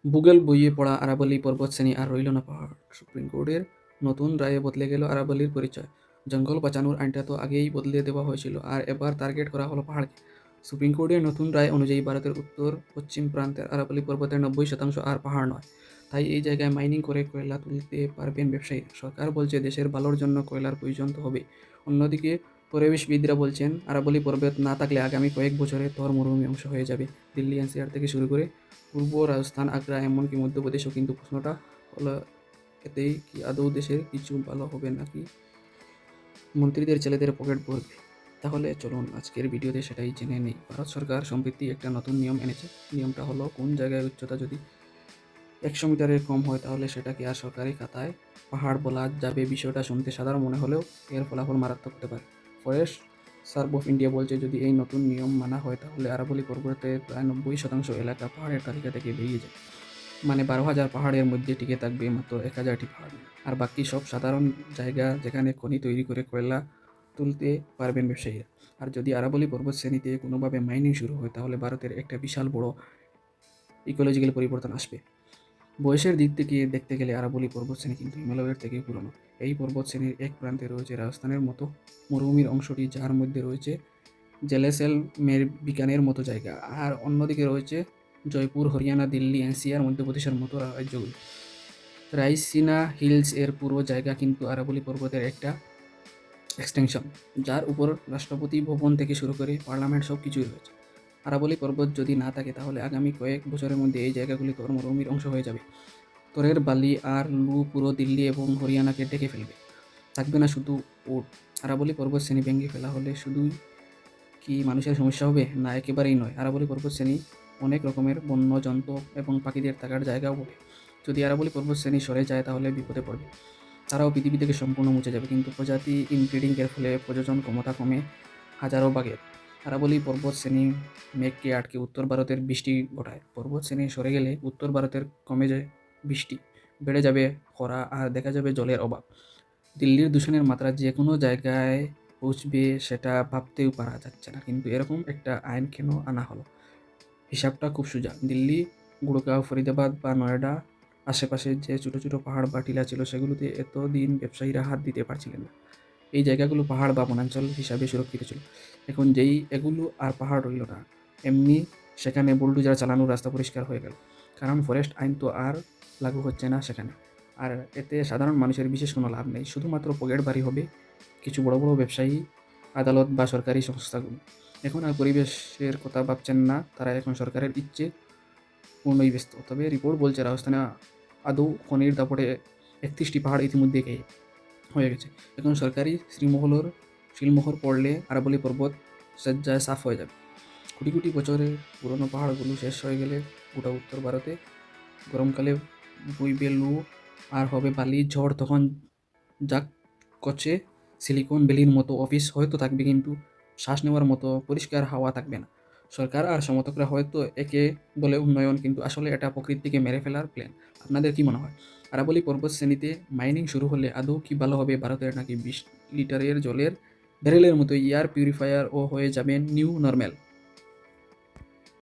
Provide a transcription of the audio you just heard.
ভূগোল বইয়ে পড়া আরাবল্লী পর্বতশ্রেণী আর রইল না পাহাড়। সুপ্রিম কোর্টের নতুন রায়ে বদলে গেল আরাবল্লীর পরিচয়। জঙ্গল বাঁচানোর আইনটা তো আগেই বদলে দেওয়া হয়েছিল, আর এবার টার্গেট করা হলো পাহাড়কে। সুপ্রিম কোর্টের নতুন রায় অনুযায়ী ভারতের উত্তর পশ্চিম প্রান্তের আরাবল্লী পর্বতের 90% আর পাহাড় নয়। তাই এই জায়গায় মাইনিং করে কয়লা তুলতে পারবেন ব্যবসায়ীরা। সরকার বলছে দেশের ভালোর জন্য কয়লার প্রয়োজন তো হবে। অন্যদিকে পরিবেশবিদরা বলছেন আরাবল্লী পর্বত না থাকলে আগামী কয়েক বছরে থর মরুভূমি অংশ হয়ে যাবে। দিল্লি এনসিআর থেকে শুরু করে পূর্ব রাজস্থান, আগ্রা, এমনকি মধ্যপ্রদেশও। কিন্তু প্রশ্নটা হলো, এতেই কি আদৌ দেশের কিছু ভালো হবে, নাকি মন্ত্রীদের ছেলেদের পকেট ভরবে? তাহলে চলুন আজকের ভিডিওতে সেটাই জেনে নেই। ভারত সরকার সম্প্রতি একটা নতুন নিয়ম এনেছে। নিয়মটা হলো, কোন জায়গায় উচ্চতা যদি 100 মিটারের কম হয় তাহলে সেটাকে আর সরকারি খাতায় পাহাড় বলা যাবে। বিষয়টা শুনতে সাধারণ মনে হলেও এর ফলাফল মারাত্মক হতে পারে। ফরেস্ট সার্ভ অফ ইন্ডিয়া বলছে, যদি এই নতুন নিয়ম মানা হয় তাহলে আরাবল্লী পর্বতের প্রায় 90% এলাকা পাহাড়ের তালিকা থেকে বেরিয়ে যায়। মানে 12,000 পাহাড়ের মধ্যে টিকে থাকবে মাত্র 1,000টি পাহাড়। আর বাকি সব সাধারণ জায়গা, যেখানে খনি তৈরি করে কয়লা তুলতে পারবেন ব্যবসায়ীরা। আর যদি আরাবল্লী পর্বত শ্রেণীতে কোনোভাবে মাইনিং শুরু হয় তাহলে ভারতের একটা বিশাল বড় ইকোলজিক্যাল পরিবর্তন আসবে। বয়সের দিক থেকে দেখতে গেলে আরাবল্লী পর্বতশ্রেণী কিন্তু হিমালয়ের থেকে পুরনো। এই পর্বতশ্রেণীর এক প্রান্তে রয়েছে রাজস্থানের মতো মরুভূমির অংশটি, যার মধ্যে রয়েছে জেলেসেলমের বিকানের মতো জায়গা, আর অন্যদিকে রয়েছে জয়পুর, হরিয়ানা, দিল্লি, এনসিআর, মধ্যপ্রদেশের মতো রাজ্যগুলো। রাইসিনা হিলস এর পুরো জায়গা কিন্তু আরাবল্লী পর্বতের একটা এক্সটেনশন, যার উপর রাষ্ট্রপতি ভবন থেকে শুরু করে পার্লামেন্ট সব কিছুই রয়েছে। আরাবল্লী পর্বত যদি না থাকে তাহলে আগামী কয়েক বছরের মধ্যে এই জায়গাগুলি তোর মরুভূমির অংশ হয়ে যাবে। তোরের বালি আর লু পুরো দিল্লি এবং হরিয়ানাকে ঢেকে ফেলবে। থাকবে না শুধু উট। আরাবল্লী পর্বত শ্রেণী ভেঙে ফেলা হলে শুধুই কি মানুষের সমস্যা হবে? না, একেবারেই নয়। আরাবল্লী পর্বতশ্রেণী অনেক রকমের বন্য জন্তু এবং পাখিদের থাকার জায়গাও বটে। যদি আরাবল্লী পর্বতশ্রেণী সরে যায় তাহলে বিপদে পড়বে। তারাও পৃথিবী থেকে সম্পূর্ণ মুছে যাবে। কিন্তু প্রজাতি ইনব্রিডিংয়ের ফলে প্রজনন ক্ষমতা কমে হাজারো ভাগের। আরাবল্লী পর্বতশ্রেণী মেঘকে আটকে উত্তর ভারতের বৃষ্টি ঘটায়। পর্বতশ্রেণী সরে গেলে উত্তর ভারতের কমে যায় বৃষ্টি, বেড়ে যাবে খরা, আর দেখা যাবে জলের অভাব। দিল্লির দূষণের মাত্রা যে কোনো জায়গায় পৌঁছবে সেটা ভাবতেও পারা যাচ্ছে না। কিন্তু এরকম একটা আইন কেন আনা হলো? হিসাবটা খুব সোজা। দিল্লি, গুড়গাঁও, ফরিদাবাদ বা নয়ডা আশেপাশে যে ছোটো ছোটো পাহাড় বা টিলা ছিল, সেগুলোতে এতদিন ব্যবসায়ীরা হাত দিতে পারছিলেন না। এই জায়গাগুলো পাহাড় বা বনাঞ্চল হিসাবে সুরক্ষিত ছিল। এখন যেই এগুলো আর পাহাড় রইল না, এমনি সেখানে বুলডোজার চালানো রাস্তা পরিষ্কার হয়ে গেল। কারণ ফরেস্ট আইন তো আর লাগু হচ্ছে না সেখানে। আর এতে সাধারণ মানুষের বিশেষ কোনো লাভ নেই, শুধুমাত্র পকেট বাড়ি হবে কিছু বড় বড় ব্যবসায়ী, আদালত বা সরকারি সংস্থাগুলো। এখন আর পরিবেশের কথা ভাবছেন না তারা, এখন সরকারের ইচ্ছে পূর্ণই ব্যস্ত। তবে রিপোর্ট বলছে রাজস্থানে আদৌ খনির দাপটে 31টি পাহাড় ইতিমধ্যে হয়ে গেছে। এখন সরকারি শিলমোহর পড়লে আরাবল্লী পর্বত স্বেচ্ছায় সাফ হয়ে যাবে। কোটি কোটি বছরের পুরনো পাহাড়গুলো শেষ হয়ে গেলে গোটা উত্তর ভারতে গরমকালে বইবে লু, আর হবে বালি ঝড়। তখন যাক কচ্ছে সিলিকন ভ্যালির মতো অফিস হয়তো থাকবে, কিন্তু শ্বাস নেওয়ার মতো পরিষ্কার হাওয়া থাকবে না। সরকার আর সমর্থকরা হয়তো একে বলে উন্নয়ন, কিন্তু আসলে এটা প্রকৃতিকে মেরে ফেলার প্ল্যান। আপনাদের কি মনে হয়? আরাবল্লী পর্বত শ্রেণীতে মাইনিং শুরু হলে আদৌ কি ভালো হবে ভারতের, নাকি 20 লিটারের জলের ব্যারেলের মতো এয়ার পিউরিফায়ার ও হয়ে যাবেন নিউ নর্মাল?